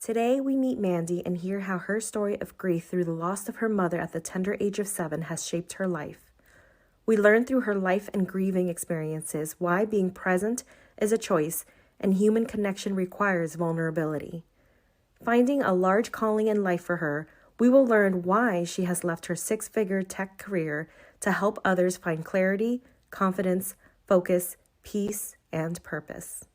Today, we meet Mandy and hear how her story of grief through the loss of her mother at the tender age of 7 has shaped her life. We learn through her life and grieving experiences why being present is a choice and human connection requires vulnerability. Finding a large calling in life for her, we will learn why she has left her six-figure tech career to help others find clarity, confidence, focus, peace, and purpose.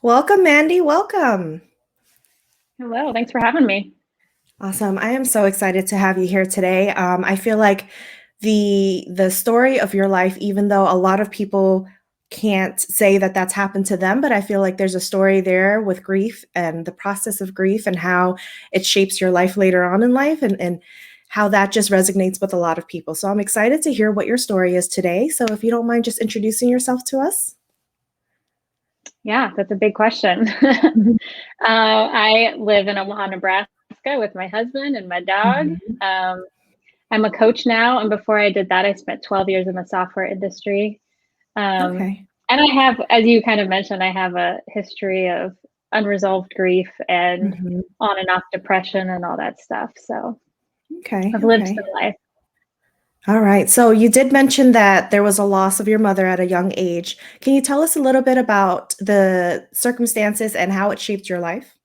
Welcome, Mandy. Welcome. Hello. Thanks for having me. Awesome. I am so excited to have you here today. I feel like the story of your life, even though a lot of people can't say that that's happened to them, but I feel like there's a story there with grief and the process of grief and how it shapes your life later on in life and how that just resonates with a lot of people. So I'm excited to hear what your story is today. So if you don't mind just introducing yourself to us. Yeah, that's a big question. I live in Omaha, Nebraska with my husband and my dog. I'm a coach now. And before I did that, I spent 12 years in the software industry. Okay. And I have, as you kind of mentioned, I have a history of unresolved grief and on and off depression and all that stuff. So Okay. I've lived some life. All right. So you did mention that there was a loss of your mother at a young age. Can you tell us a little bit about the circumstances and how it shaped your life?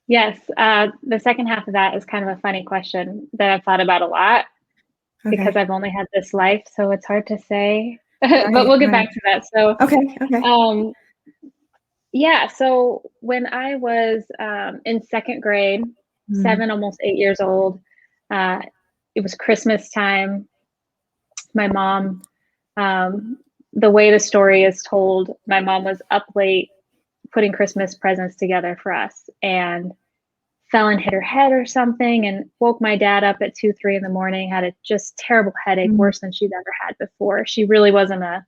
Yes. The second half of that is kind of a funny question that I've thought about a lot because I've only had this life. So it's hard to say, but we'll get back to that. So, yeah. So when I was in second grade, 7, almost 8 years old, it was Christmas time. My mom, the way the story is told, my mom was up late putting Christmas presents together for us and fell and hit her head or something and woke my dad up at 2, 3 in the morning, had a just terrible headache, worse than she'd ever had before. She really wasn't a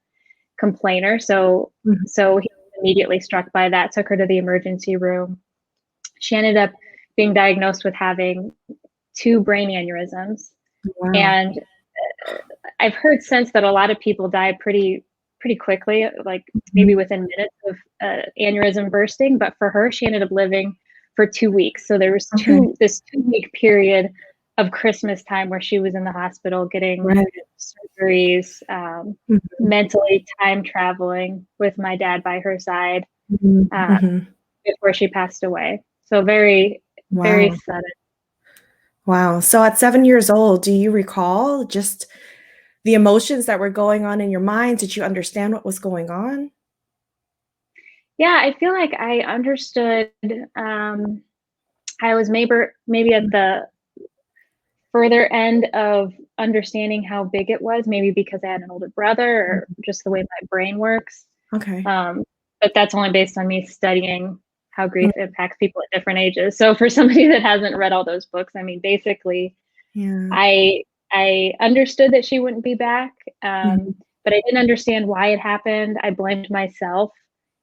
complainer. So he was immediately struck by that, took her to the emergency room. She ended up being diagnosed with having 2 brain aneurysms. Wow. And I've heard since that a lot of people die pretty quickly, like maybe within minutes of aneurysm bursting. But for her, she ended up living for 2 weeks. So there was this 2-week period of Christmas time where she was in the hospital getting surgeries, mentally time traveling with my dad by her side before she passed away. So very sudden. Wow. So at 7 years old, do you recall just the emotions that were going on in your mind? Did you understand what was going on? Yeah, I feel like I understood. I was maybe at the further end of understanding how big it was, maybe because I had an older brother or just the way my brain works. But that's only based on me studying how grief impacts people at different ages. So for somebody that hasn't read all those books, I mean, basically, I understood that she wouldn't be back, but I didn't understand why it happened. I blamed myself.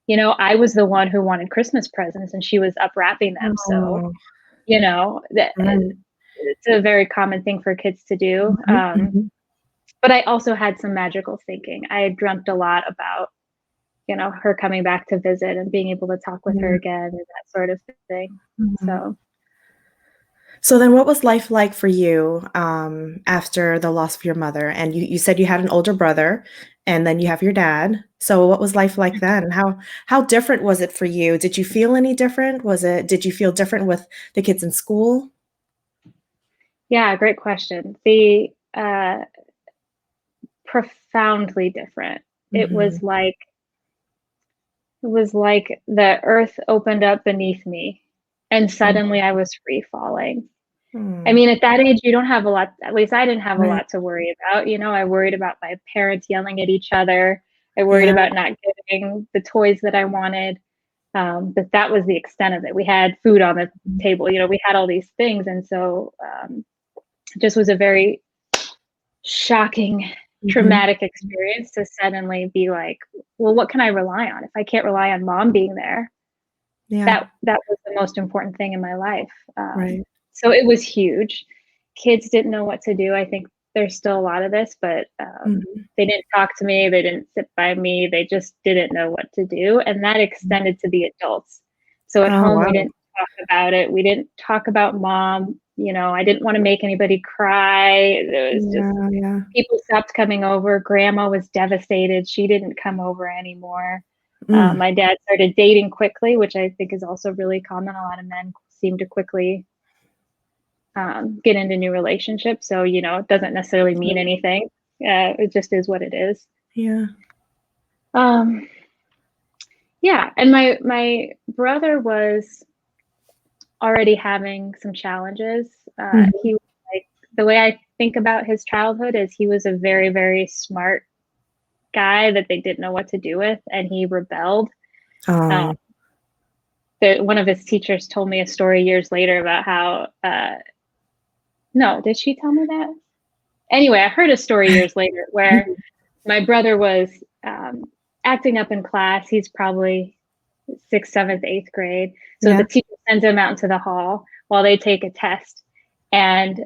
You know, I was the one who wanted Christmas presents and she was up wrapping them. So, you know, it's a very common thing for kids to do. But I also had some magical thinking. I had dreamt a lot about, you know, her coming back to visit and being able to talk with her again and that sort of thing. So then what was life like for you after the loss of your mother? And you said you had an older brother and then you have your dad. So what was life like then? How different was it for you? Did you feel any different? Did you feel different with the kids in school? Yeah, great question. The profoundly different. It was like the earth opened up beneath me and suddenly I was free falling. I mean, at that age, you don't have a lot, at least I didn't have a lot to worry about. You know, I worried about my parents yelling at each other. I worried about not getting the toys that I wanted. But that was the extent of it. We had food on the table, you know, we had all these things. And so it just was a very shocking traumatic experience to suddenly be like, well, what can I rely on? If I can't rely on mom being there, Yeah. that was the most important thing in my life. Right. So it was huge. Kids didn't know what to do. I think there's still a lot of this, but Mhm. they didn't talk to me. They didn't sit by me. They just didn't know what to do. And that extended to the adults. So at Oh, home, we wow. didn't talk about it. We didn't talk about mom. You know, I didn't want to make anybody cry. It was just, Yeah, yeah. people stopped coming over. Grandma was devastated. She didn't come over anymore. Mm. My dad started dating quickly, which I think is also really common. A lot of men seem to quickly get into new relationships. So, you know, it doesn't necessarily mean anything. It just is what it is. Yeah. Um, yeah. And my brother was already having some challenges. Mhm. He like the way I think about his childhood is he was a very, very smart guy that they didn't know what to do with, and he rebelled. Um, Oh. one of his teachers told me a story years later about how no, did she tell me that? Anyway, I heard a story years later where Mhm. my brother was acting up in class. He's probably sixth, seventh, eighth grade. So Yeah. the teacher sends him out into the hall while they take a test, and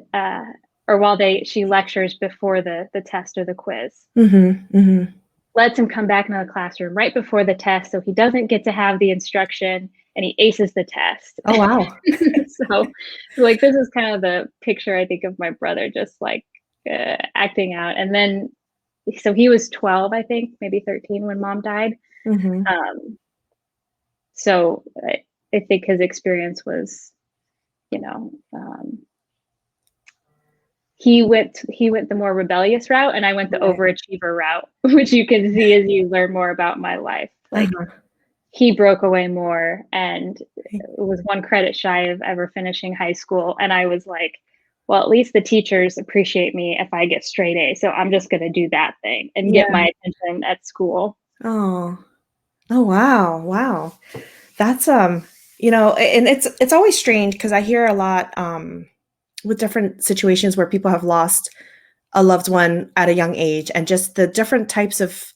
or while she lectures before the test or the quiz. Mhm. Mhm. Lets him come back into the classroom right before the test, so he doesn't get to have the instruction, and he aces the test. Oh, wow. So, like, this is kind of the picture I think of my brother, just like acting out. And then, so he was 12, I think, maybe 13 when mom died. Mhm. Um, so I think his experience was, you know, he went the more rebellious route, and I went the Right. overachiever route, which you can see as you learn more about my life. Like, Uh-huh. he broke away more and Right. was one credit shy of ever finishing high school. And I was like, well, at least the teachers appreciate me if I get straight A. So I'm just going to do that thing and get Yeah. my attention at school. Oh. Oh, wow. Wow. That's, and it's always strange because I hear a lot, with different situations where people have lost a loved one at a young age and just the different types of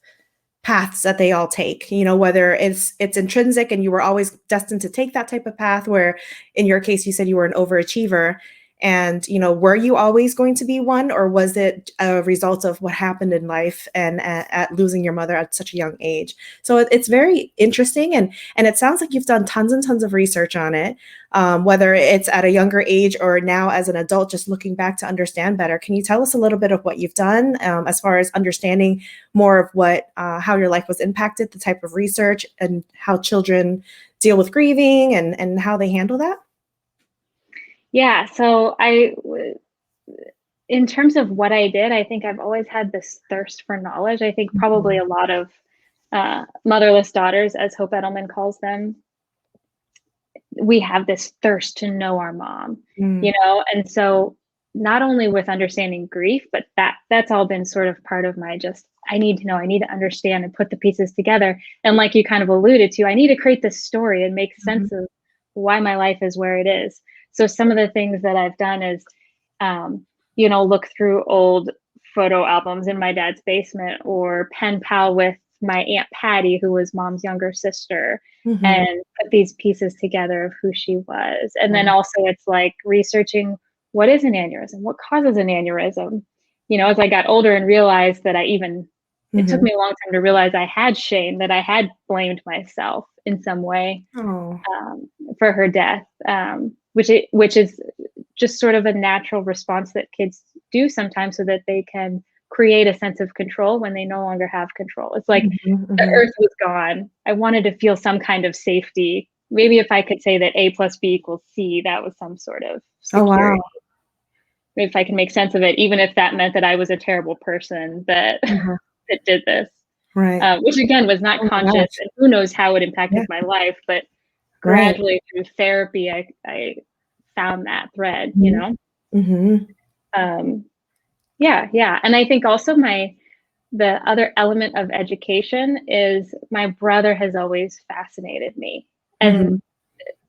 paths that they all take, whether it's intrinsic and you were always destined to take that type of path, where in your case you said you were an overachiever, and were you always going to be one, or was it a result of what happened in life and at losing your mother at such a young age? So it's very interesting, and it sounds like you've done tons and tons of research on it, whether it's at a younger age or now as an adult, just looking back to understand better. Can you tell us a little bit of what you've done, as far as understanding more of what how your life was impacted, the type of research, and how children deal with grieving and how they handle that? Yeah. So in terms of what I did, I think I've always had this thirst for knowledge. I think probably Mhm. a lot of motherless daughters, as Hope Edelman calls them, we have this thirst to know our mom, Mm. and so not only with understanding grief, but that's all been sort of part of my just, I need to know, I need to understand and put the pieces together. And like you kind of alluded to, I need to create this story and make Mhm. sense of why my life is where it is. So some of the things that I've done is look through old photo albums in my dad's basement, or pen pal with my Aunt Patty, who was mom's younger sister, Mhm. and put these pieces together of who she was. And then Wow. also it's like researching, what is an aneurysm? What causes an aneurysm? As I got older and realized that it took Mhm. me a long time to realize I had shame, that I had blamed myself in some way Oh. for her death, which is just sort of a natural response that kids do sometimes so that they can create a sense of control when they no longer have control. It's like Mhm. the Mhm. earth was gone. I wanted to feel some kind of safety. Maybe if I could say that A plus B equals C, that was some sort of Oh, wow. security. Maybe if I can make sense of it, even if that meant that I was a terrible person that Uh-huh. that did this, Right. which again was not Oh my conscious, gosh. and who knows how it Yeah. impacted my life. But Right. gradually through therapy, I found that thread. Mhm. Mhm. Um, yeah, yeah, and I think also the other element of education is my brother has always fascinated me, and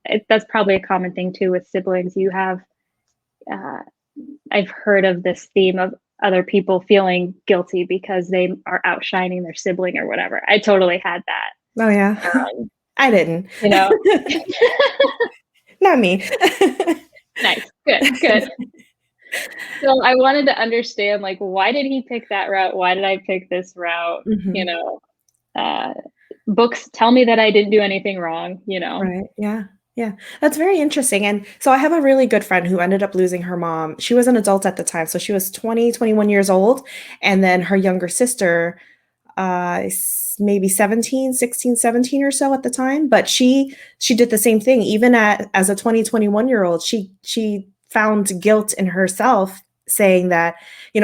Mhm. that's probably a common thing too with siblings. You have, uh, I've heard of this theme of other people feeling guilty because they are outshining their sibling or whatever. I totally had that. Oh yeah. Um, I didn't. you know, Not me. nice, good. So I wanted to understand, like, why did he pick that route? Why did I pick this route? You Mhm. know, uh, books tell me that I didn't do anything wrong, you know? Right. Yeah. Yeah. That's very interesting. And so I have a really good friend who ended up losing her mom. She was an adult at the time. So she was 20, 21 years old. And then her younger sister, maybe 17, 16, 17 or so at the time. But she did the same thing. Even as a 20, 21 year old, she found guilt in herself saying that,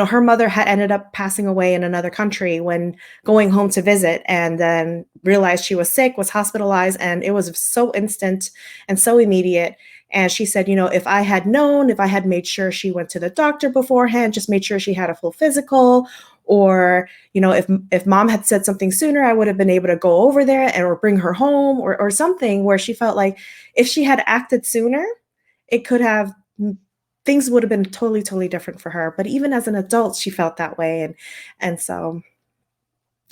her mother had ended up passing away in another country when going home to visit, and then realized she was sick, was hospitalized, and it was so instant and so immediate. And she said, if I had known, if I had made sure she went to the doctor beforehand, just made sure she had a full physical, or if mom had said something sooner, I would have been able to go over there and or bring her home, or something, where she felt like if she had acted sooner, it could have things would have been totally, totally different for her. But even as an adult, she felt that way. And so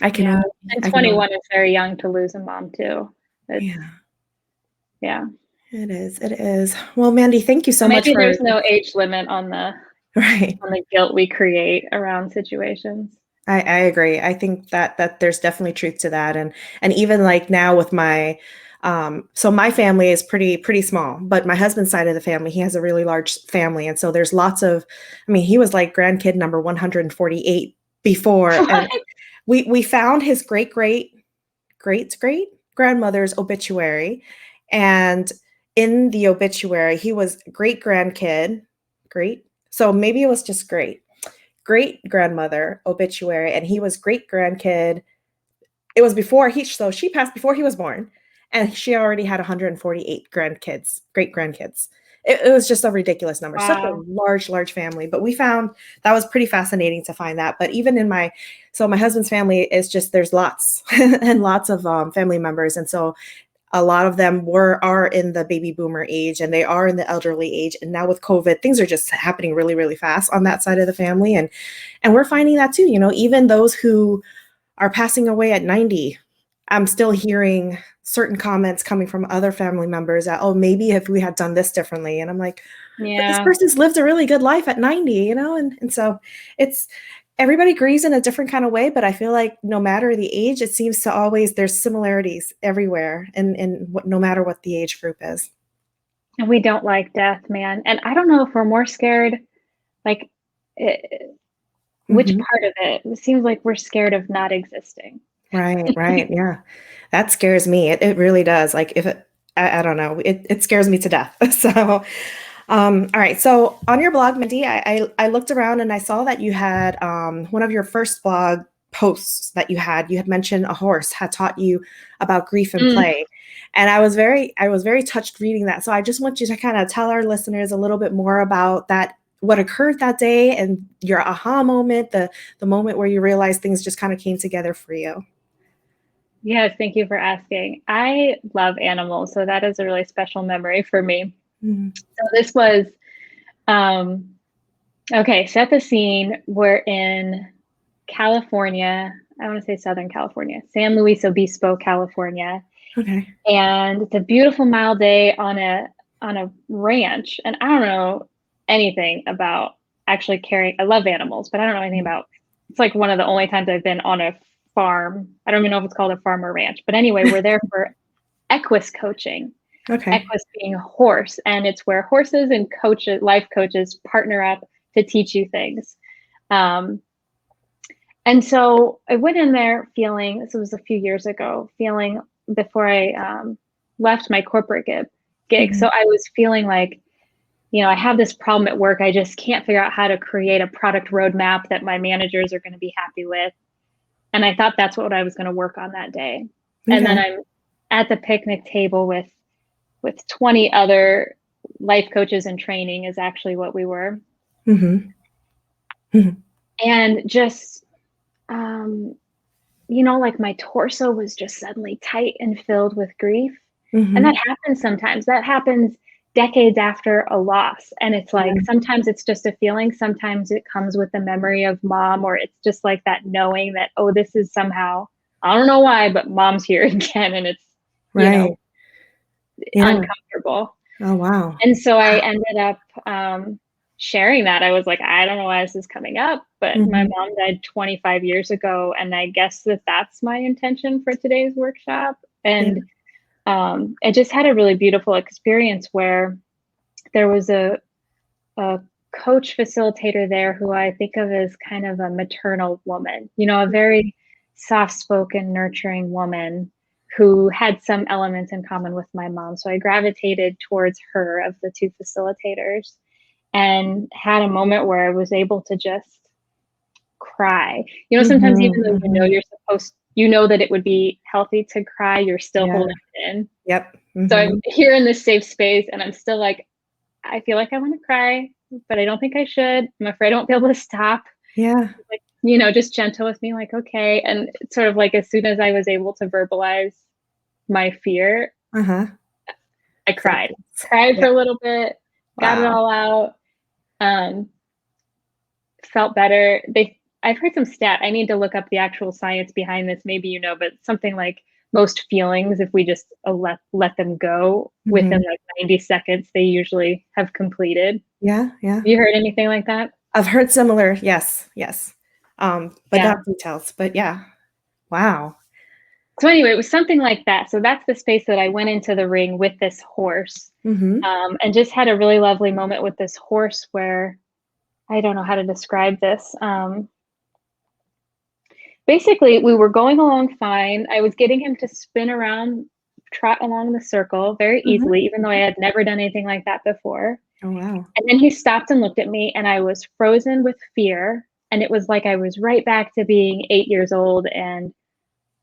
I can Yeah, only, and I can only, 21 is very young to lose a mom too. It's yeah, yeah. it is. It is. Well, Mandy, thank you So so much maybe for, there's no age limit on right. the guilt we create around situations. I agree. I think that there's definitely truth to that. And even like now with my so my family is pretty small, but my husband's side of the family, he has a really large family. And so there's lots of, I mean, he was like grandkid number 148 before. And What? we found his great grandmother's obituary. And in the obituary, he was great grandkid, great. So maybe it was just great grandmother obituary, and he was great grandkid. It was before so she passed before he was born, and she already had 148 grandkids, great grandkids. It was just a ridiculous number, such a Wow. large family. But we found that was pretty fascinating to find that. But even in my husband's family is just, there's lots and lots of family members, and so a lot of them are in the baby boomer age, and they are in the elderly age. And now with COVID, things are just happening really, really fast on that side of the family. And we're finding that too, even those who are passing away at 90, I'm still hearing certain comments coming from other family members that, oh, maybe if we had done this differently. And I'm like, but this Yeah. person's lived a really good life at 90, and so it's, everybody grieves in a different kind of way, but I feel like no matter the age, it seems to always, there's similarities everywhere, and no matter what the age group is. And we don't like death, man. And I don't know if we're more scared, like, which Hmm. part of it? It seems like we're scared of not existing. Right, yeah, that scares me. It really does. Like, if it, I don't know, it scares me to death. So all right. So on your blog, Mindy, I looked around and I saw that you had one of your first blog posts that you had mentioned a horse had taught you about grief and Mm. play. And I was very touched reading that. So I just want you to kind of tell our listeners a little bit more about that, what occurred that day, and your aha moment, the moment where you realized things just kind of came together for you. Yes, thank you for asking. I love animals, so that is a really special memory for me. Mhm. So this was um okay, set the scene. We're in California. I want to say Southern California, San Luis Obispo, California. Okay. And it's a beautiful mild day on a ranch. And I don't know anything about actually caring. I love animals, but I don't know anything about, it's like one of the only times I've been on a farm. I don't even know if it's called a farm or ranch. But anyway, we're there for equus coaching. Okay. Equus being a horse, and it's where horses and coaches, life coaches, partner up to teach you things. Um, and so I went in there feeling, this was a few years ago, feeling before I left my corporate gig. So Mhm. I was feeling like, I have this problem at work. I just can't figure out how to create a product roadmap that my managers are going to be happy with. And I thought that's what I was going to work on that day. And then Okay. I'm at the picnic table with 20 other life coaches in training is actually what we were. Hmm. Hmm. And just um, like my torso was just suddenly tight and filled with grief. And Hmm. that happens sometimes. That happens decades after a loss. And it's like, sometimes it's just a feeling. Sometimes it comes with the memory of mom, or it's just like that knowing that, oh, this is somehow, I don't know why, but mom's here again. And it's, you Right. know, Yeah. uncomfortable. Oh, wow. And so I ended up sharing that. I was like, I don't know why this is coming up, but my Mhm. mom died 25 years ago. And I guess that's my intention for today's workshop. Yeah. And I just had a really beautiful experience where there was a coach facilitator there who I think of as kind of a maternal woman, you know, a very soft spoken, nurturing woman who had some elements in common with my mom. So I gravitated towards her of the two facilitators and had a moment where I was able to just cry. You know, sometimes even Mhm, though you know mhm. you know that it would be healthy to cry, you're still Yeah. holding it in. Yep. So I'm Mhm. here in this safe space and I'm still like, I feel like I want to cry, but I don't think I should. I'm afraid I won't be able to stop. Yeah. Like, you know, just gentle with me, like, okay. And sort of like as soon as I was able to verbalize my fear, Uh-huh. I cried. Floodgates. Cried for Yeah. a little bit, got it Wow. all out, um, felt better. I've heard some stat. I need to look up the actual science behind this. Maybe you know, but something like most feelings, if we just let them go within Mhm. like 90 seconds, they usually have completed. Have Yeah, yeah. you heard anything like that? I've heard similar, yes, yes. But Yeah. not details, but yeah. Wow. So anyway, it was something like that. So that's the space that I went into the ring with this horse, Mhm. and just had a really lovely moment with this horse where I don't know how to describe this. Basically, we were going along fine. I was getting him to spin around, trot along the circle very Mhm. easily, even though I had never done anything like that before. Oh, wow. And then he stopped and looked at me, and I was frozen with fear. And it was like I was right back to being 8 years old and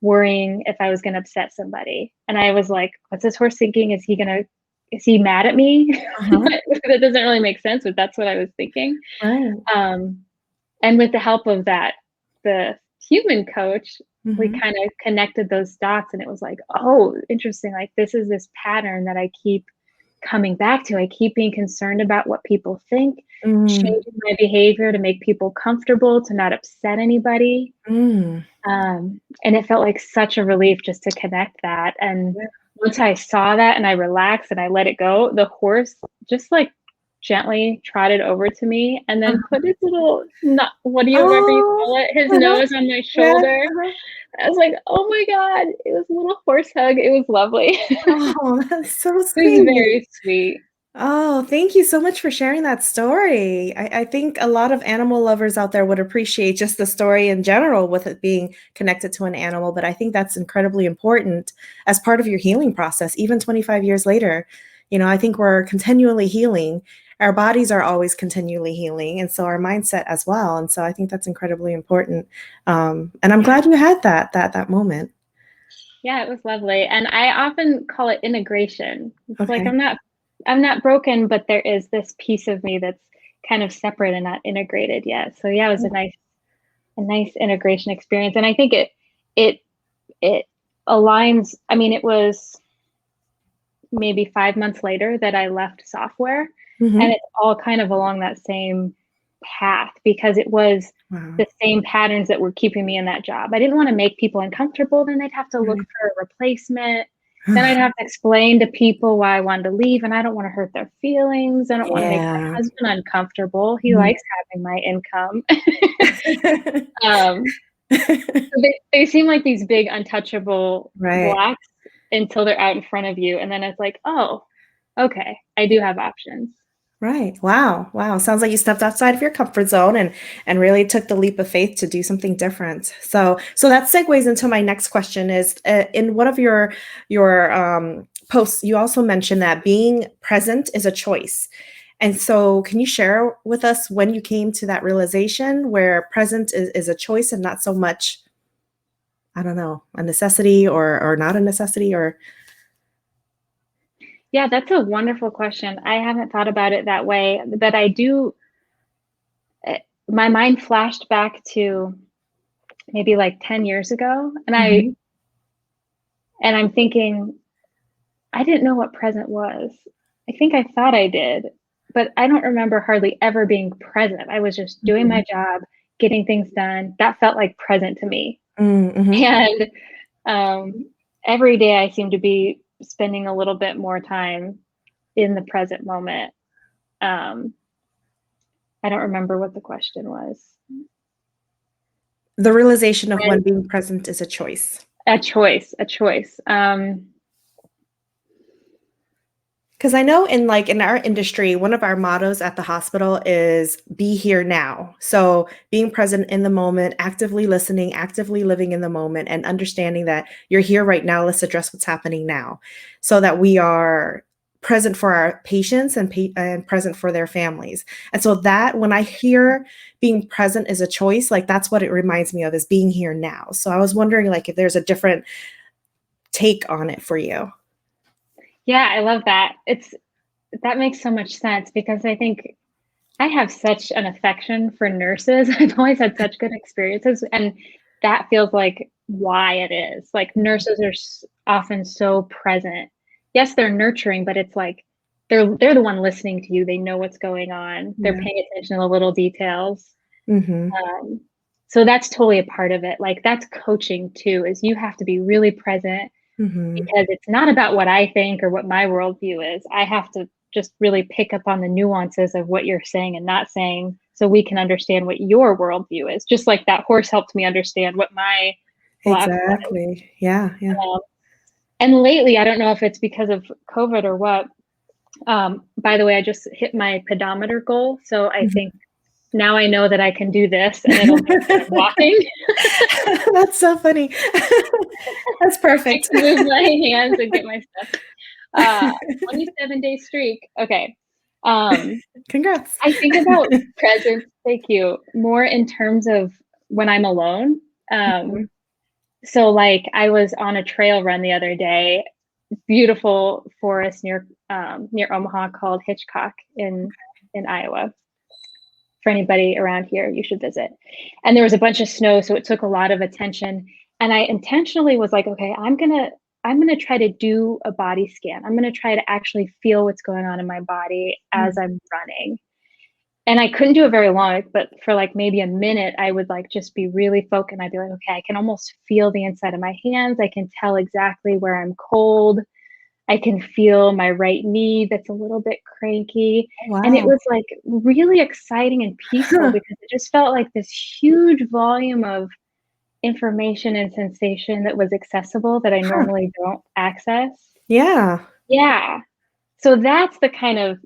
worrying if I was going to upset somebody. And I was like, what's this horse thinking? Is he mad at me? Uh-huh. That doesn't really make sense, but that's what I was thinking. Right. Um, and with the help of the human coach, we Mhm. kind of connected those dots and it was like, oh, interesting. Like this is this pattern that I keep coming back to. I keep being concerned about what people think, Mm. changing my behavior to make people comfortable, to not upset anybody. Mm. And it felt like such a relief just to connect that. And Yeah. once I saw that and I relaxed and I let it go, the horse just like gently trotted over to me and then Uh-huh. put his little, not, what do you, whatever you Oh. call it, his Uh-huh. nose on my Yeah. shoulder. Uh-huh. I was like, oh my God, it was a little horse hug. It was lovely. Oh, that's so It was sweet. very sweet. Oh, thank you so much for sharing that story. I think a lot of animal lovers out there would appreciate just the story in general with it being connected to an animal, but I think that's incredibly important as part of your healing process, even 25 years later. You know, I think we're continually healing. Our bodies are always continually healing, and so our mindset as well. And so I think that's incredibly important. And I'm Yeah. glad you had that moment. Yeah, it was lovely. And I often call it integration. It's like Okay. I'm not broken, but there is this piece of me that's kind of separate and not integrated yet. So yeah, it was a nice integration experience. And I think it it aligns. I mean, it was maybe 5 months later that I left software. And Hmm. it's all kind of along that same path because it was Wow. the same patterns that were keeping me in that job. I didn't want to make people uncomfortable. Then they'd have to look Right. for a replacement. Then I'd have to explain to people why I wanted to leave, and I don't want to hurt their feelings. I don't want to make my Yeah. husband uncomfortable. He Mhm. likes having my income. um, so they seem like these big untouchable Right. blocks until they're out in front of you, and then it's like, oh, okay, I do have options. Right. Wow. Wow. Sounds like you stepped outside of your comfort zone and really took the leap of faith to do something different. So that segues into my next question is in one of your posts you also mentioned that being present is a choice. And so can you share with us when you came to that realization where present is a choice and not so much, I don't know, a necessity or not a necessity or Yeah, that's a wonderful question. I haven't thought about it that way, but I do. eh, My mind flashed back to maybe like 10 years ago, Mhm. and I'm thinking, I didn't know what present was. I think I thought I did, but I don't remember hardly ever being present. I was just doing Mhm. my job, getting things done. That felt like present to me. Mhm. And every day I seem to be spending a little bit more time in the present moment. Um, I don't remember what the question was. The realization of When when being present is a choice. a choice, a choice. Because I know in our industry, one of our mottos at the hospital is be here now. So being present in the moment, actively listening, actively living in the moment, and understanding that you're here right now. Let's address what's happening now, so that we are present for our patients and present for their families. And so that when I hear being present is a choice, like that's what it reminds me of, is being here now. So I was wondering like if there's a different take on it for you. yeah, I love that. That makes so much sense because I think I have such an affection for nurses. I've always had such good experiences, and that feels like why it is. Like nurses are often so present. Yes, they're nurturing, but it's like they're the one listening to you. They know what's going on. They're Yeah. paying attention to the little details. Mm-hmm. Um, so that's totally a part of it. Like that's coaching too, is you have to be really present Mm-hmm. because it's not about what I think or what my worldview is. I have to just really pick up on the nuances of what you're saying and not saying so we can understand what your worldview is. Just like that horse helped me understand what my block was. Exactly. Yeah. Yeah. Um, and lately, I don't know if it's because of COVID or what. By the way, I just hit my pedometer goal. So I think now I know that I can do this and it'll mean that I'm walking. That's so funny. That's I perfect. can move my hands and get my steps. 27-day streak. Okay. Um, Congrats. I think about presence, thank you, more in terms of when I'm alone. Um, Mhm. so like I was on a trail run the other day, beautiful forest near Omaha called Hitchcock in Iowa. For anybody around here, you should visit. And there was a bunch of snow, so it took a lot of attention. And I intentionally was like, okay, I'm gonna try to do a body scan. I'm gonna try to actually feel what's going on in my body as Mm. I'm running. And I couldn't do it very long, but for like maybe a minute, I would like just be really focused. And I'd be like, okay, I can almost feel the inside of my hands. I can tell exactly where I'm cold. I can feel my right knee that's a little bit cranky. Oh, And it wow. was like really exciting and peaceful Huh. because it just felt like this huge volume of information and sensation that was accessible that I Huh. normally don't access. Yeah. Yeah. So that's the kind of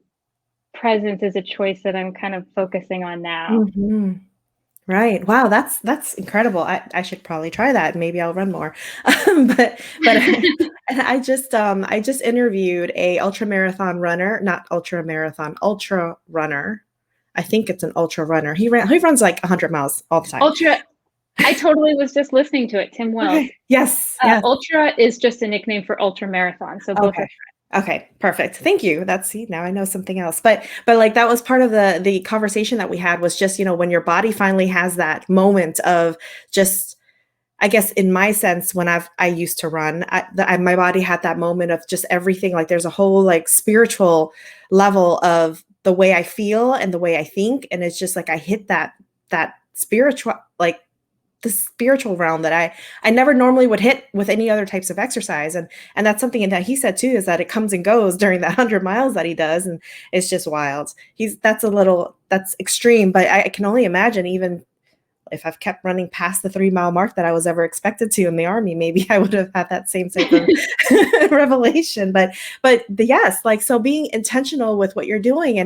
presence as a choice that I'm kind of focusing on now. Mhm. Right. Wow, that's incredible. I should probably try that. Maybe I'll run more. But I just interviewed a ultra marathon runner, not ultra marathon, ultra runner. I think it's an ultra runner. He runs like 100 miles all the time. Ultra, I totally was just listening to it, Tim Wells. Okay. Yes. Yes. Ultra is just a nickname for ultra marathon. So both Okay. are Okay, perfect. Thank you. See, now I know something else. But like that was part of the conversation that we had, was just, when your body finally has that moment of just, I guess in my sense, when I used to run, my body had that moment of just everything. Like there's a whole like spiritual level of the way I feel and the way I think, and it's just like I hit that spiritual, like the spiritual realm that I never normally would hit with any other types of exercise. And that's something that he said too, is that it comes and goes during that 100 miles that he does, and it's just wild. That's extreme, but I can only imagine, even if I've kept running past the 3 mile mark that I was ever expected to in the army, maybe I would have had that same type of revelation. Yes, like, so being intentional with what you're doing,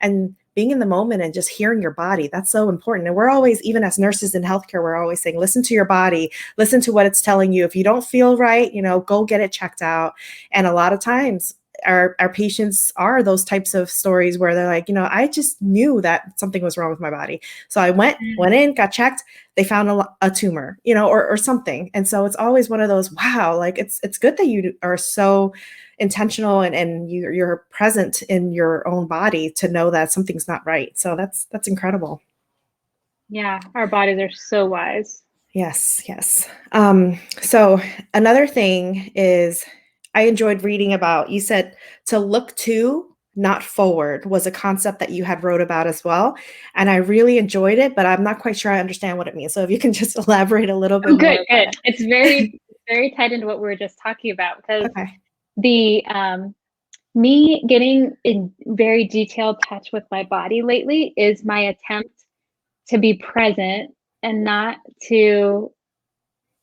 and being in the moment and just hearing your body, that's so important. And we're always, even as nurses in healthcare, we're always saying, listen to your body, listen to what it's telling you. If you don't feel right, go get it checked out. And a lot of times our patients are those types of stories where they're like, I just knew that something was wrong with my body. So I went in, got checked. They found a tumor, or something. And so it's always one of those, wow, like it's good that you are so intentional, and you're present in your own body to know that something's not right. So that's incredible. Yeah, our bodies are so wise. Yes, yes. So another thing is, I enjoyed reading about, you said to look to not forward was a concept that you had wrote about as well. And I really enjoyed it, but I'm not quite sure I understand what it means. So if you can just elaborate a little bit Oh, more good, about good. it. It's very tied into what we were just talking about, because Okay. the me getting in very detailed touch with my body lately is my attempt to be present and not to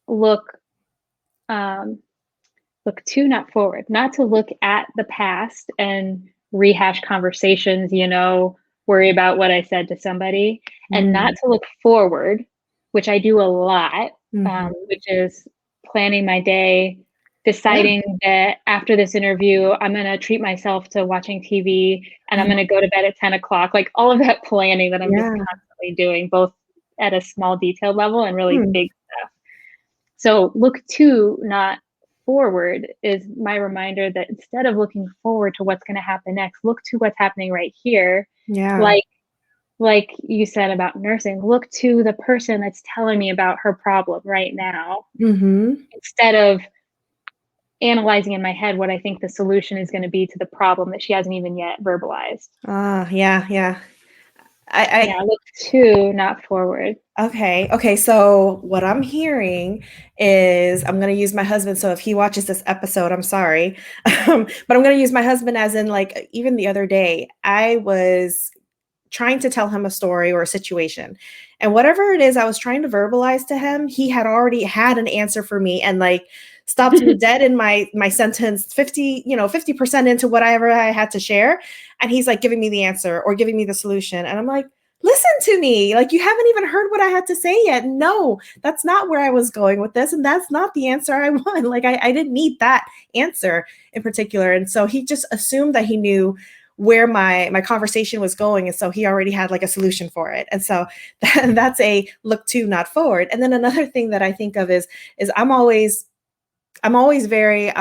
look um, look to, not forward, not to look at the past and rehash conversations, worry about what I said to somebody, and not to look forward, which I do a lot, Mm-hmm. which is planning my day, Yeah. deciding that after this interview, I'm going to treat myself to watching TV and I'm going to go to bed at 10 o'clock. Like all of that planning that I'm just Yeah. constantly doing, both at a small detailed level and really Hmm. big stuff. So look to, not forward, is my reminder that instead of looking forward to what's going to happen next, look to what's happening right here. Yeah. Like you said about nursing, look to the person that's telling me about her problem right now, Mm-hmm. instead of analyzing in my head what I think the solution is going to be to the problem that she hasn't even yet verbalized. Yeah. Yeah. Yeah, look to, not forward. Okay. So what I'm hearing is I'm going to use my husband. So if he watches this episode, I'm sorry. But I'm going to use my husband as in, like, even the other day, I was trying to tell him a story or a situation. And whatever it is I was trying to verbalize to him, he had already had an answer for me and, like, stopped me dead in my sentence 50% into whatever I had to share. And he's like giving me the answer or giving me the solution. And I'm like, listen to me. Like, you haven't even heard what I had to say yet. No, that's not where I was going with this. And that's not the answer I want. Like, I didn't need that answer in particular. And so he just assumed that he knew where my conversation was going, and so he already had, like, a solution for it. And so that's a look to, not forward. And then another thing that I think of is I'm always very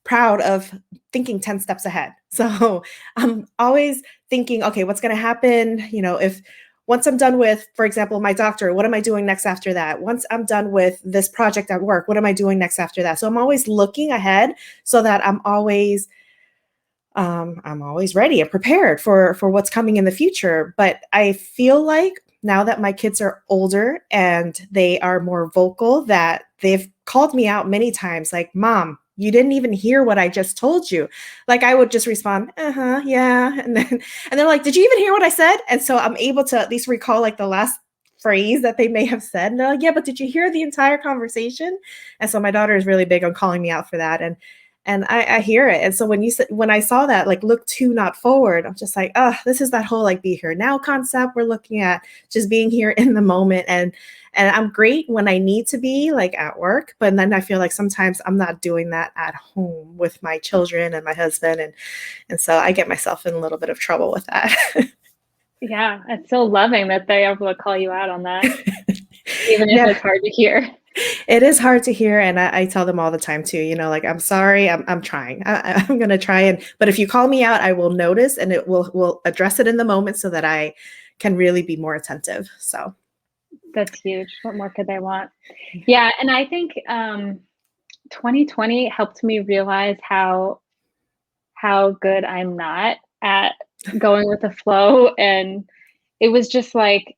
proud of thinking 10 steps ahead. So I'm always thinking, okay, what's going to happen, if once I'm done with, for example, my doctor, what am I doing next after that? Once I'm done with this project at work, what am I doing next after that? So I'm always looking ahead so that I'm always ready and prepared for what's coming in the future. But I feel like now that my kids are older and they are more vocal, that they've called me out many times, like, Mom, you didn't even hear what I just told you. Like, I would just respond, yeah. And they're like, did you even hear what I said? And so I'm able to at least recall, like, the last phrase that they may have said. And they're like, yeah, but did you hear the entire conversation? And so my daughter is really big on calling me out for that. And I hear it. And so when I saw that, like, look to, not forward, I'm just like, oh, this is that whole, like, be here now concept. We're looking at just being here in the moment. And I'm great when I need to be, like, at work, but then I feel like sometimes I'm not doing that at home with my children and my husband. And so I get myself in a little bit of trouble with that. Yeah, it's so loving that they're able to call you out on that, even if Yeah. it's hard to hear. It is hard to hear, and I tell them all the time too. Like, I'm sorry, I'm trying. I'm gonna try, but if you call me out, I will notice, and we'll address it in the moment so that I can really be more attentive. So That's huge. What more could they want? Yeah, and I think 2020 helped me realize how good I'm not at going with the flow, and it was just like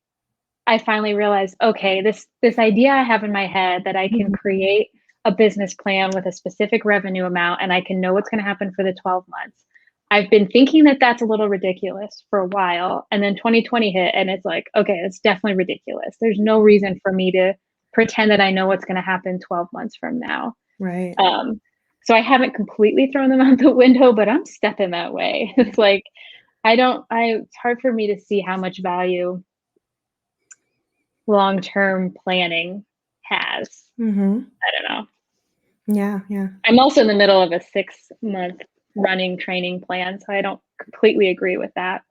I finally realized, okay, this idea I have in my head that I can Mhm. create a business plan with a specific revenue amount and I can know what's going to happen for the 12 months. I've been thinking that that's a little ridiculous for a while, and then 2020 hit and it's like, okay, it's definitely ridiculous. There's no reason for me to pretend that I know what's going to happen 12 months from now. Right. Um, so I haven't completely thrown them out the window, but I'm stepping that way. It's like it's hard for me to see how much value long-term planning has. Mm-hmm. I don't know. Yeah. Yeah. I'm also in the middle of a 6-month running training plan, so I don't completely agree with that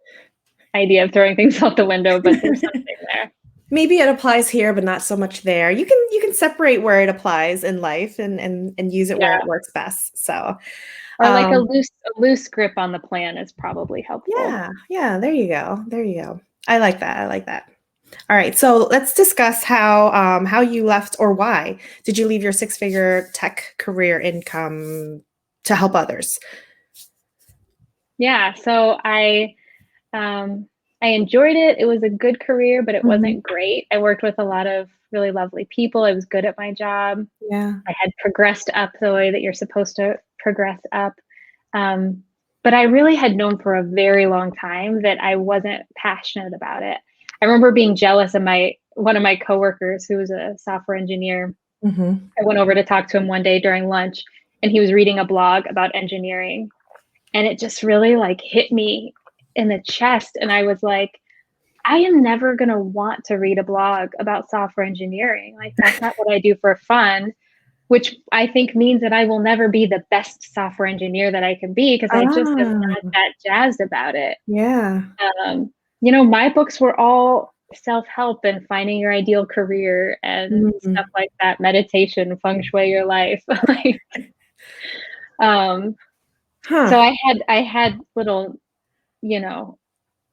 idea of throwing things out the window, but there's something there. Maybe it applies here, but not so much there. You can separate where it applies in life and use it where Yeah. it works best. So, Or like a um, loose grip on the plan is probably helpful. yeah. There you go. There you go. I like that. I like that. All right, so let's discuss how you left, or why did you leave your six-figure tech career income to help others? Yeah. So um, I enjoyed it. It was a good career, but it Mhm. wasn't great. I worked with a lot of really lovely people. I was good at my job. Yeah. I had progressed up the way that you're supposed to progress up. Um, but I really had known for a very long time that I wasn't passionate about it. I remember being jealous of my one of my coworkers who was a software engineer. Mhm. I went over to talk to him one day during lunch, and he was reading a blog about engineering, and it just really like hit me in the chest. And I was like, I am never going to want to read a blog about software engineering. Like, that's not what I do for fun, which I think means that I will never be the best software engineer that I can be because I just am Ah, not that jazzed about it. yeah. Um, my books were all self-help and finding your ideal career and stuff Mhm. like that, meditation, feng shui your life. Like, um, so Huh. I had little, you know,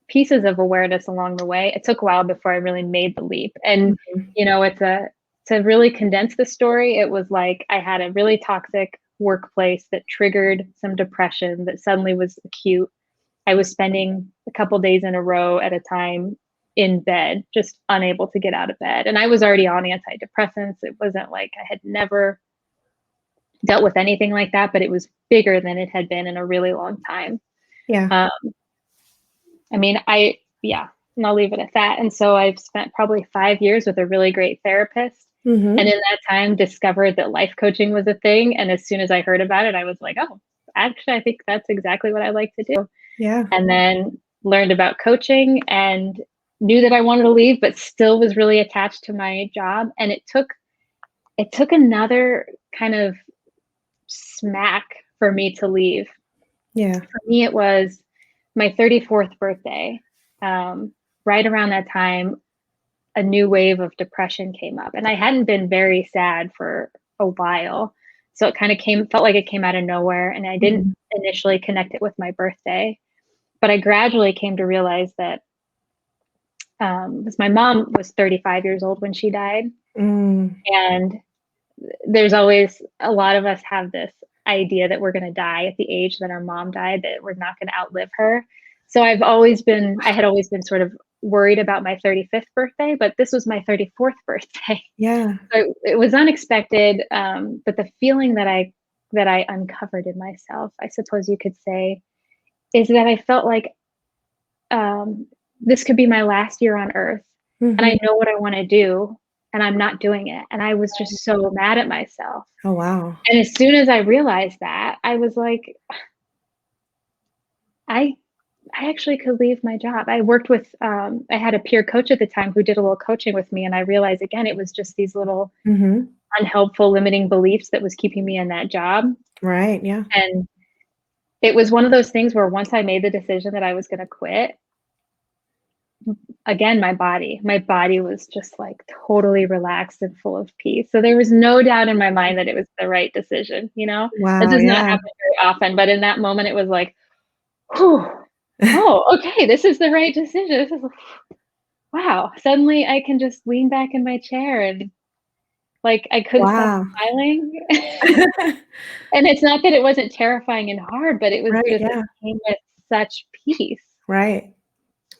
pieces of awareness along the way. It took a while before I really made the leap. And, Mhm. it's a to really condense the story, it was like I had a really toxic workplace that triggered some depression that suddenly was acute. I was spending a couple days in a row at a time in bed, just unable to get out of bed. And I was already on antidepressants. It wasn't like I had never dealt with anything like that, but it was bigger than it had been in a really long time. Yeah. Um, I mean, yeah, and I'll leave it at that. And so I've spent probably 5 years with a really great therapist. And Mhm. in that time, discovered that life coaching was a thing. And as soon as I heard about it, I was like, oh, actually, I think that's exactly what I like to do. Yeah. And then learned about coaching and knew that I wanted to leave, but still was really attached to my job. And it took another kind of smack for me to leave. Yeah. For me, it was my 34th birthday. Right around that time, a new wave of depression came up, and I hadn't been very sad for a while. So it kind of felt like it came out of nowhere, and I didn't Mhm. initially connect it with my birthday, but I gradually came to realize that because my mom was 35 years old when she died, Mm. and there's always a lot of us have this idea that we're going to die at the age that our mom died, that we're not going to outlive her. So I had always been sort of worried about my 35th birthday, but this was my 34th birthday. Yeah. So it was unexpected. But the feeling that I uncovered in myself, I suppose you could say, is that I felt like um, this could be my last year on earth. And I Mhm. know what I want to do, and I'm not doing it. And I was just so mad at myself. Oh, wow. And as soon as I realized that, I was like, I I actually could leave my job. I had a peer coach at the time who did a little coaching with me, and I realized again it was just these little Mhm. unhelpful limiting beliefs that was keeping me in that job. Right, yeah. And it was one of those things where once I made the decision that I was going to quit, again my body was just like totally relaxed and full of peace. So there was no doubt in my mind that it was the right decision. That Wow, does not yeah. happen very often, but in that moment it was like, whew, oh, okay, this is the right decision. This is wow. Suddenly I can just lean back in my chair and like I couldn't stop Wow. smiling. And it's not that it wasn't terrifying and hard, but it was Right, just it yeah. came with such peace. Right.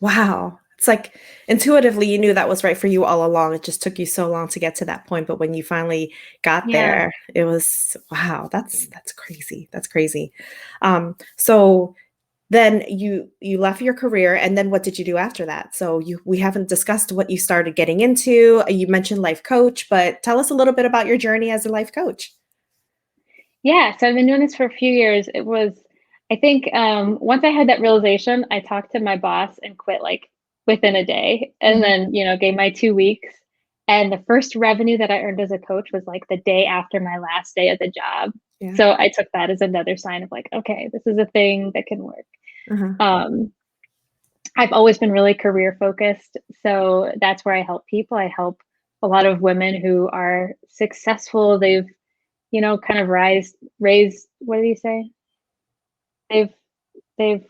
Wow. It's like intuitively you knew that was right for you all along. It just took you so long to get to that point, but when you finally got Yeah. there, it was wow, that's crazy. That's crazy. So then you left your career and then what did you do after that? So we haven't discussed what you started getting into. You mentioned life coach, but tell us a little bit about your journey as a life coach. Yeah, so I've been doing this for a few years. I think, once I had that realization, I talked to my boss and quit like within a day, and Mhm. then, gave my 2 weeks. And the first revenue that I earned as a coach was like the day after my last day at the job. Yeah. So I took that as another sign of like, okay, this is a thing that can work. Uh-huh. Um, I've always been really career focused, so that's where I help people. I help a lot of women who are successful. They've, kind of raised, what do you say? They've they've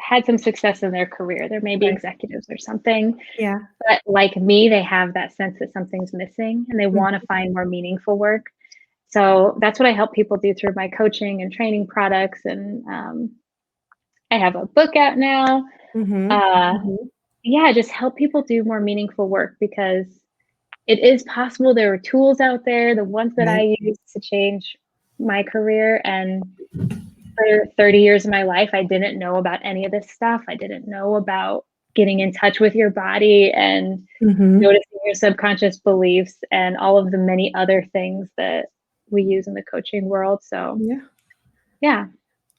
had some success in their career. They're maybe Right. executives or something, Yeah. but like me, they have that sense that something's missing and they want to Mhm. find more meaningful work. So that's what I help people do through my coaching and training products, I have a book out now. Mm-hmm. Uh, Mm-hmm. yeah, just help people do more meaningful work because it is possible. There are tools out there, the ones that Right. I use to change my career. And for 30 years of my life, I didn't know about any of this stuff. I didn't know about getting in touch with your body and Mm-hmm. noticing your subconscious beliefs and all of the many other things that we use in the coaching world. So, Yeah. yeah.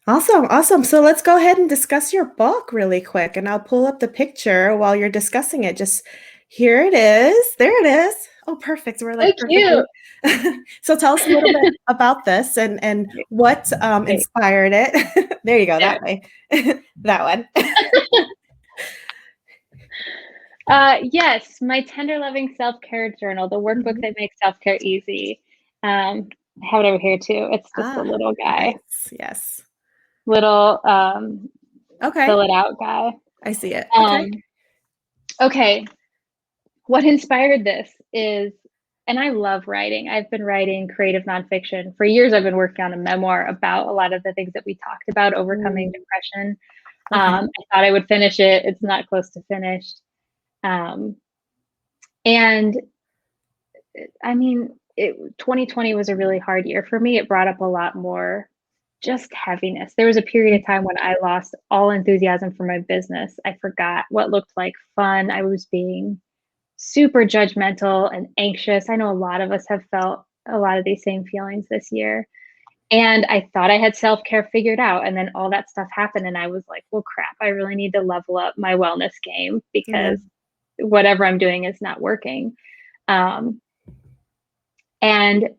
Awesome. Awesome. So let's go ahead and discuss your book really quick, and I'll pull up the picture while you're discussing it. Just here it is. There it is. Oh, perfect. We're So like perfectly. cute. So tell us a little bit about this and what Okay, inspired it. There you go. there. That way. That one. Yes, my tender loving self-care journal, the workbook Mhm. that makes self-care easy. I have it over here too. It's just a Ah, little guy, nice. Yes. little Okay. fill it out guy. I see it. Okay. Um, okay, what inspired this is, and I love writing. I've been writing creative nonfiction for years. I've been working on a memoir about a lot of the things that we talked about, overcoming Mm, depression. okay. I thought I would finish it. It's not close to finished. Um, and I mean, 2020 was a really hard year for me. It brought up a lot more just heaviness. There was a period of time when I lost all enthusiasm for my business. I forgot what looked like fun. I was being super judgmental and anxious. I know a lot of us have felt a lot of these same feelings this year. And I thought I had self care figured out. And then all that stuff happened. And I was like, well, crap, I really need to level up my wellness game Yeah. because whatever I'm doing is not working. Um, and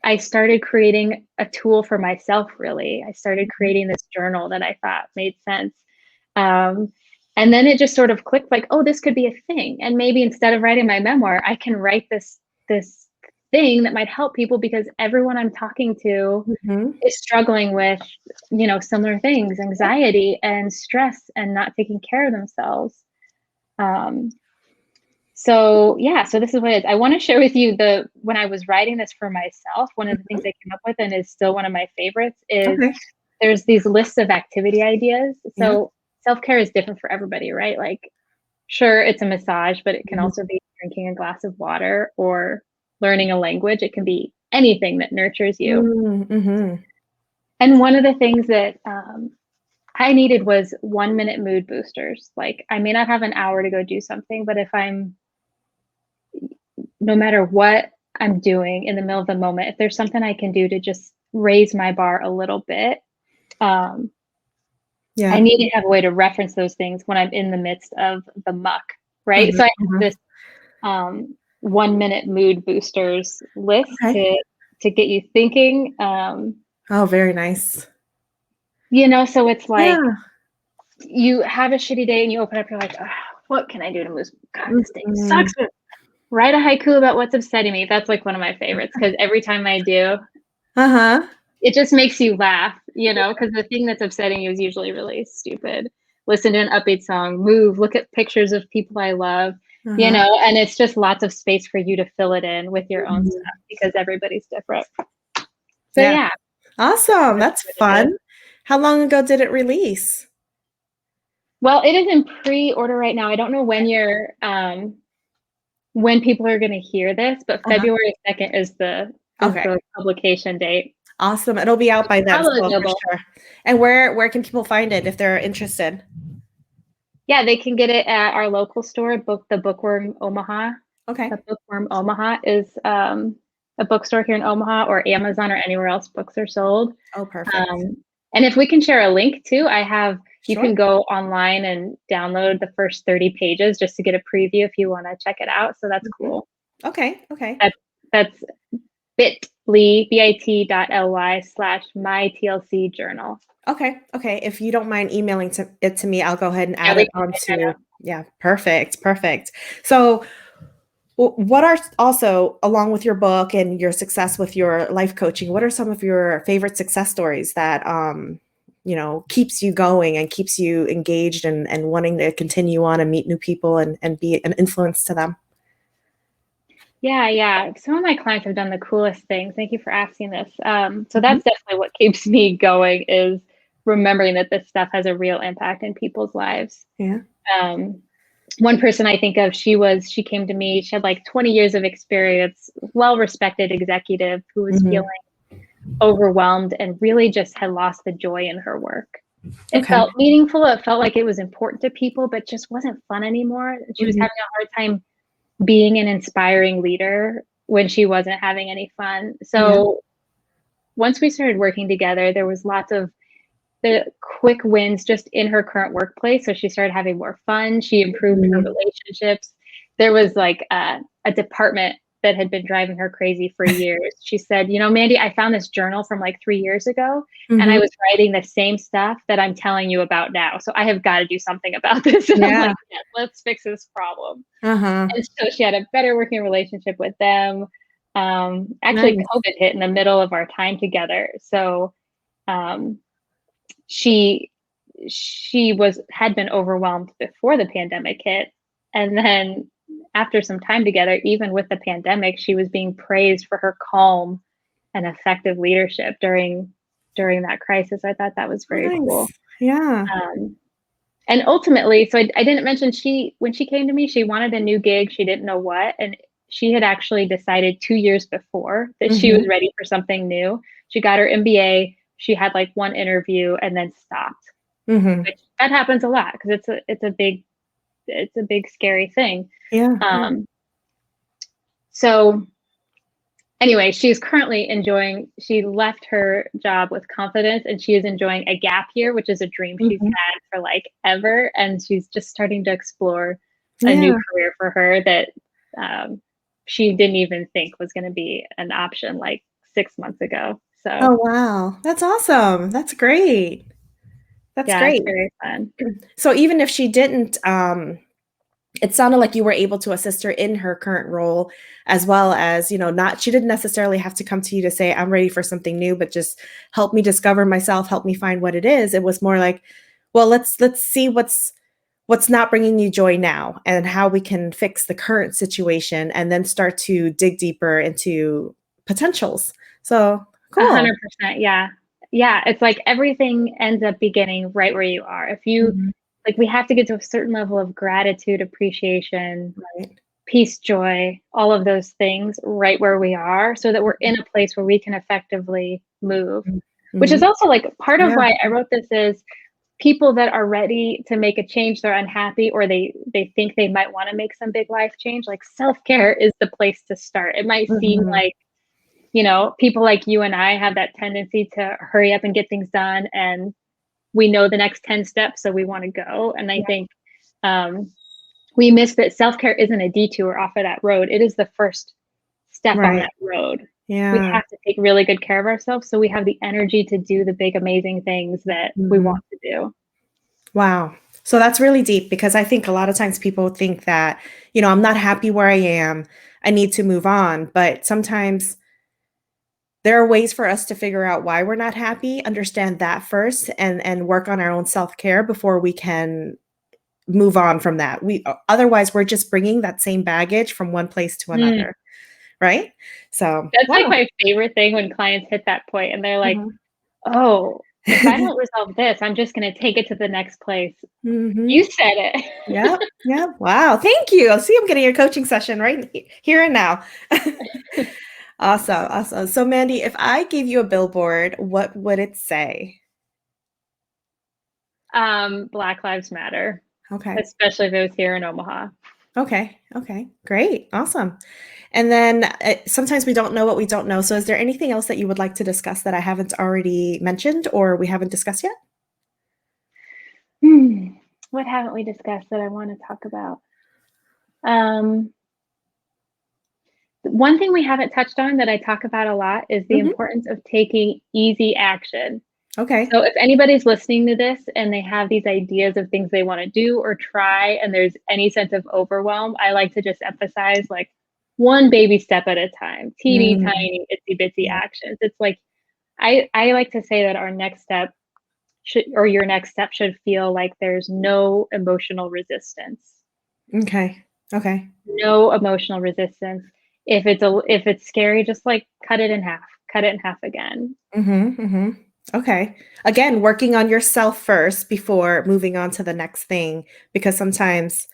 I started creating a tool for myself, really. I started Mhm. creating this journal that I thought made sense. Um, and then it just sort of clicked like, oh, this could be a thing. And maybe instead of writing my memoir, I can write this thing that might help people because everyone I'm talking to Mhm. is struggling with, similar things, anxiety and stress and not taking care of themselves. Um, so yeah, so this is what it is. I want to share with you when I was writing this for myself, one of the things I came up with and is still one of my favorites is Okay. there's these lists of activity ideas. Yeah. So self-care is different for everybody, right? Like sure, it's a massage, but it can Mhm. also be drinking a glass of water or learning a language. It can be anything that nurtures you. Mm, mhm. And one of the things that I needed was 1 minute mood boosters. Like I may not have an hour to go do something, but if I'm no matter what I'm doing in the middle of the moment, if there's something I can do to just raise my bar a little bit, um, I Yeah. need to have a way to reference those things when I'm in the midst of the muck, right? Mhm, So I have mhm. this 1 minute mood boosters list Okay. to get you thinking. Oh, very nice. So it's like Yeah. you have a shitty day and you open up, you're like, "Ugh, what can I do to move? God, this day Mhm. sucks. But write a haiku about what's upsetting me." That's like one of my favorites because every time I do, Uh-huh. it just makes you laugh, because the thing that's upsetting you is usually really stupid. Listen to an upbeat song, move, look at pictures of people I love, Uh-huh. and it's just lots of space for you to fill it in with your own Mhm. stuff because everybody's different. So Yeah. yeah, Awesome. that's That's what it is. fun. How long ago did it release? Well, it is in pre-order right now. I don't know when people are gonna hear this, but Uh-huh. February 2nd is Okay. the publication date. Awesome. It'll be out by then, Probably so for available. sure. And where can people find it if they're interested? Yeah, they can get it at our local store, the Bookworm Omaha. Okay. The Bookworm Omaha is a bookstore here in Omaha, or Amazon, or anywhere else books are sold. Oh, perfect. Um, and if we can share a link too, you Sure. can go online and download the first 30 pages just to get a preview if you want to check it out. So that's Mhm. cool. Okay. Okay. That's bit.ly/my TLC journal. Okay. Okay. If you don't mind emailing it to me, I'll go ahead and Yeah, add we it can check that onto. out. Yeah. Perfect. Perfect. So, what are also, along with your book and your success with your life coaching, what are some of your favorite success stories that keeps you going and keeps you engaged and wanting to continue on and meet new people and be an influence to them? Yeah, yeah. Some of my clients have done the coolest things. Thank you for asking this. So Mhm. that's definitely what keeps me going is remembering that this stuff has a real impact in people's lives. Yeah. One person I think of, she came to me, she had like 20 years of experience, well-respected executive who was Mm-hmm. feeling overwhelmed and really just had lost the joy in her work. It Okay. felt meaningful. It felt like it was important to people, but just wasn't fun anymore. She was Mm-hmm. having a hard time being an inspiring leader when she wasn't having any fun. So once we started working together, there was lots of the quick wins just in her current workplace. So she started having more fun. She improved her relationships. There was like a department that had been driving her crazy for years. She said, you know, Mandy, I found this journal from like 3 years ago, and I was writing the same stuff that I'm telling you about now. So I have got to do something about this. And I'm like, yeah, let's fix this problem. And so she had a better working relationship with them. Actually, Nice. COVID hit in the middle of our time together. So she had been overwhelmed before the pandemic hit, and then after some time together, even with the pandemic, she was being praised for her calm and effective leadership during that crisis. I thought that was very cool. Yeah. And ultimately, so I didn't mention, when she came to me, she wanted a new gig. She didn't know what, and she had actually decided 2 years before that she was ready for something new. She got her MBA. She had like one interview and then stopped. Which, that happens a lot because it's a big scary thing. Yeah. So anyway, she's currently she left her job with confidence, and she is enjoying a gap year, which is a dream she's had for like ever. And she's just starting to explore a new career for her that she didn't even think was going to be an option like 6 months ago. So, oh, wow. That's awesome. That's great. That's yeah, great. it's very fun. So even if she didn't, it sounded like you were able to assist her in her current role, as well as, you know, she didn't necessarily have to come to you to say, I'm ready for something new, but just help me discover myself, help me find what it is. It was more like, well, let's see what's not bringing you joy now and how we can fix the current situation, and then start to dig deeper into potentials. So cool. 100%. Yeah. Yeah. It's like everything ends up beginning right where you are. If you like, we have to get to a certain level of gratitude, appreciation, peace, joy, all of those things right where we are, so that we're in a place where we can effectively move, which is also like part of why I wrote this is people that are ready to make a change, they're unhappy, or they think they might want to make some big life change. Like, self-care is the place to start. It might seem like, you know, people like you and I have that tendency to hurry up and get things done, and we know the next 10 steps, so we want to go. And I think we miss that self-care isn't a detour off of that road. It is the first step on that road. Yeah. We have to take really good care of ourselves so we have the energy to do the big, amazing things that we want to do. Wow. So that's really deep, because I think a lot of times people think that, you know, I'm not happy where I am, I need to move on. But sometimes there are ways for us to figure out why we're not happy, understand that first, and work on our own self-care before we can move on from that. Otherwise we're just bringing that same baggage from one place to another. Right? So that's like my favorite thing when clients hit that point and they're like, oh, if I don't resolve this, I'm just going to take it to the next place. You said it. Yeah. Yeah. Wow. Thank you. See, I'm getting your coaching session right here and now. Awesome. Awesome. So Mandy, if I gave you a billboard, what would it say? Black Lives Matter. Okay. Especially if it was here in Omaha. Okay. Okay. Great. Awesome. And then sometimes we don't know what we don't know. So is there anything else that you would like to discuss that I haven't already mentioned or we haven't discussed yet? What haven't we discussed that I want to talk about? One thing we haven't touched on that I talk about a lot is the importance of taking easy action. Okay. So if anybody's listening to this and they have these ideas of things they want to do or try, and there's any sense of overwhelm, I like to just emphasize like one baby step at a time, teeny tiny, itsy bitsy actions. It's like, I like to say that our next step your next step should feel like there's no emotional resistance. Okay. Okay. No emotional resistance. If it's scary, just like cut it in half again. Okay. Again, working on yourself first before moving on to the next thing, because sometimes,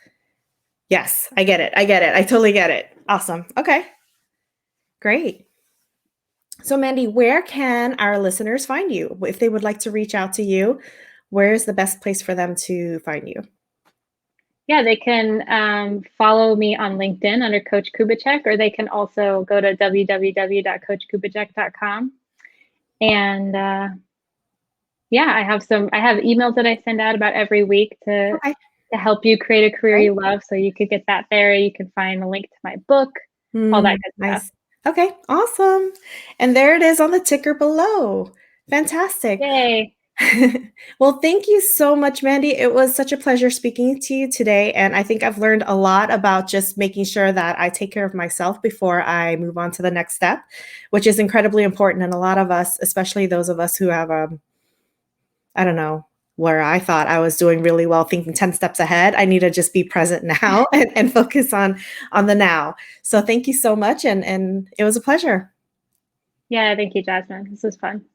yes, I get it. I get it. I totally get it. Awesome. Okay. Great. So, Mandy, where can our listeners find you? If they would like to reach out to you, where's the best place for them to find you? Yeah, they can follow me on LinkedIn under Coach Kubicek, or they can also go to www.coachkubicek.com. And yeah, I have emails that I send out about every week Okay. to help you create a career Right. you love. So you could get that there. You can find a link to my book, all that good stuff. Nice. Okay. Awesome. And there it is on the ticker below. Fantastic. Yay. Well, thank you so much, Mandy. It was such a pleasure speaking to you today. And I think I've learned a lot about just making sure that I take care of myself before I move on to the next step, which is incredibly important. And a lot of us, especially those of us who have, I don't know, where I thought I was doing really well, thinking 10 steps ahead, I need to just be present now and focus on the now. So thank you so much. And it was a pleasure. Yeah, thank you, Jasmine. This was fun.